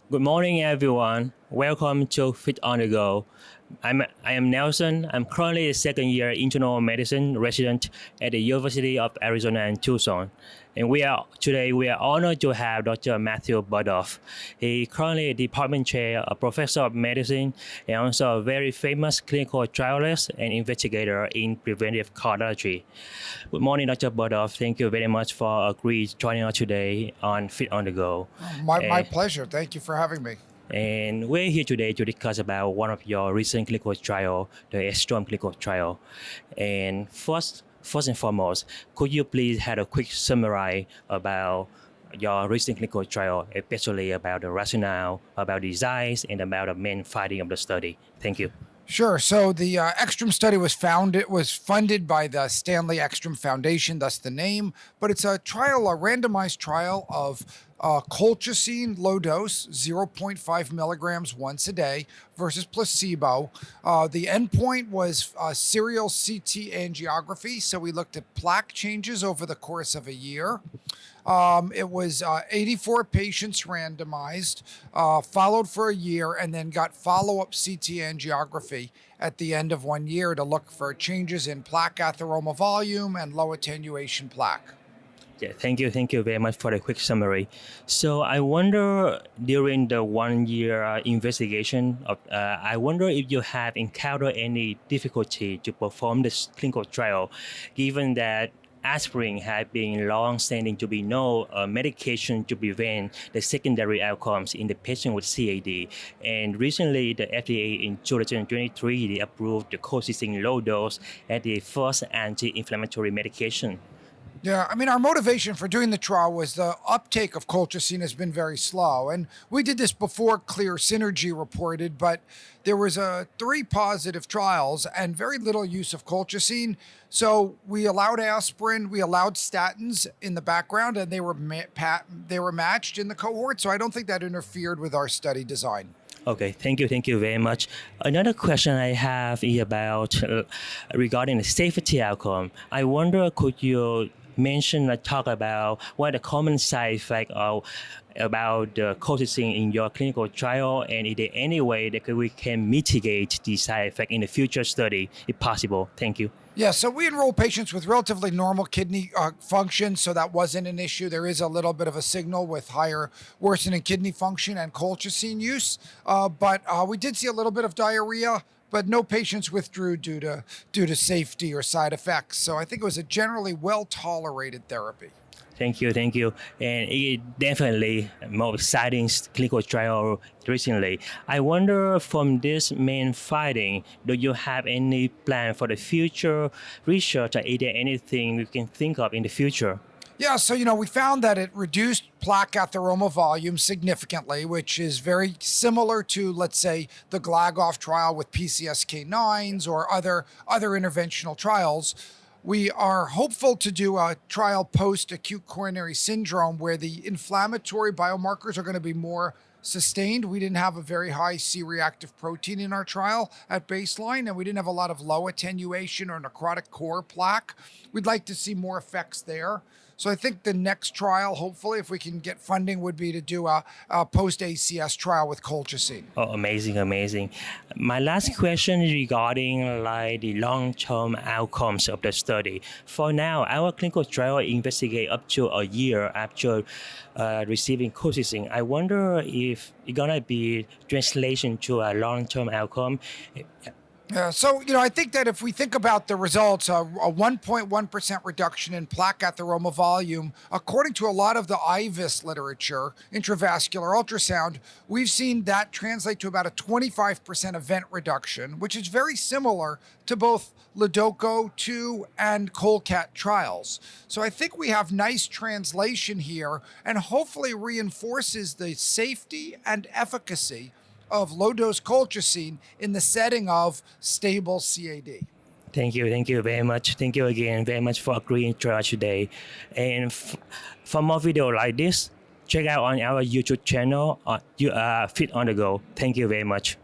Good morning, everyone. Welcome to Fit on the Go. I am Nelson. I'm currently a second-year internal medicine resident at the University of Arizona in Tucson. And today we are honored to have Dr. Matthew Budoff. He currently a department chair, a professor of medicine, and also a very famous clinical trialist and investigator in preventive cardiology. Good morning, Dr. Budoff. Thank you very much for agreeing to joining us today on Fit on the Go. My pleasure. Thank you for having me. And we're here today to discuss about one of your recent clinical trial, the EKSTROM clinical trial. And first and foremost, could you please have a quick summary about your recent clinical trial, especially about the rationale, about the designs, and about the main finding of the study? Thank you. Sure. So the EKSTROM study was funded by the Stanley EKSTROM Foundation, thus the name. But it's a randomized trial of colchicine low dose, 0.5 milligrams once a day versus placebo. The endpoint was serial CT angiography. So we looked at plaque changes over the course of a year. It was 84 patients randomized, followed for a year, and then got follow-up CT angiography at the end of 1 year to look for changes in plaque atheroma volume and low attenuation plaque. Yeah, thank you very much for the quick summary. So I wonder during the 1 year investigation, I wonder if you have encountered any difficulty to perform this clinical trial, given that aspirin has been long-standing to be no medication to prevent the secondary outcomes in the patient with CAD. And recently, the FDA in 2023, they approved the colchicine low dose as the first anti-inflammatory medication. Yeah, I mean, our motivation for doing the trial was the uptake of colchicine has been very slow. And we did this before Clear Synergy reported, but there was 3 positive trials and very little use of colchicine. So we allowed aspirin, we allowed statins in the background, and they were matched in the cohort. So I don't think that interfered with our study design. Okay, thank you very much. Another question I have is about regarding the safety outcome. I wonder, could you talk about what the common side effects are about the colchicine in your clinical trial, and is there any way that we can mitigate the side effect in the future study, if possible? Thank you. Yeah, so we enroll patients with relatively normal kidney function, so that wasn't an issue. There is a little bit of a signal with higher worsening kidney function and colchicine use, but we did see a little bit of diarrhea, but no patients withdrew due to safety or side effects. So I think it was a generally well-tolerated therapy. Thank you. And it definitely more exciting clinical trial recently. I wonder from this main finding, do you have any plan for the future research, or is there anything we can think of in the future? Yeah, so we found that it reduced plaque atheroma volume significantly, which is very similar to, let's say, the Glagoff trial with PCSK9s or other interventional trials. We are hopeful to do a trial post-acute coronary syndrome where the inflammatory biomarkers are going to be more sustained. We didn't have a very high C-reactive protein in our trial at baseline, and we didn't have a lot of low attenuation or necrotic core plaque. We'd like to see more effects there. So I think the next trial, hopefully, if we can get funding, would be to do a post-ACS trial with colchicine. Oh, amazing. My last question is regarding the long-term outcomes of the study. For now, our clinical trial investigate up to a year after receiving colchicine. I wonder if it's gonna be translation to a long-term outcome. Yeah, so I think that if we think about the results, a 1.1% reduction in plaque atheroma volume, according to a lot of the IVUS literature, intravascular ultrasound, we've seen that translate to about a 25% event reduction, which is very similar to both Ledoco 2 and COLCAT trials. So I think we have nice translation here, and hopefully reinforces the safety and efficacy of low-dose colchicine in the setting of stable CAD. Thank you very much. Thank you again very much for agreeing to us today. And for more video like this, check out on our YouTube channel, Fit on the Go. Thank you very much.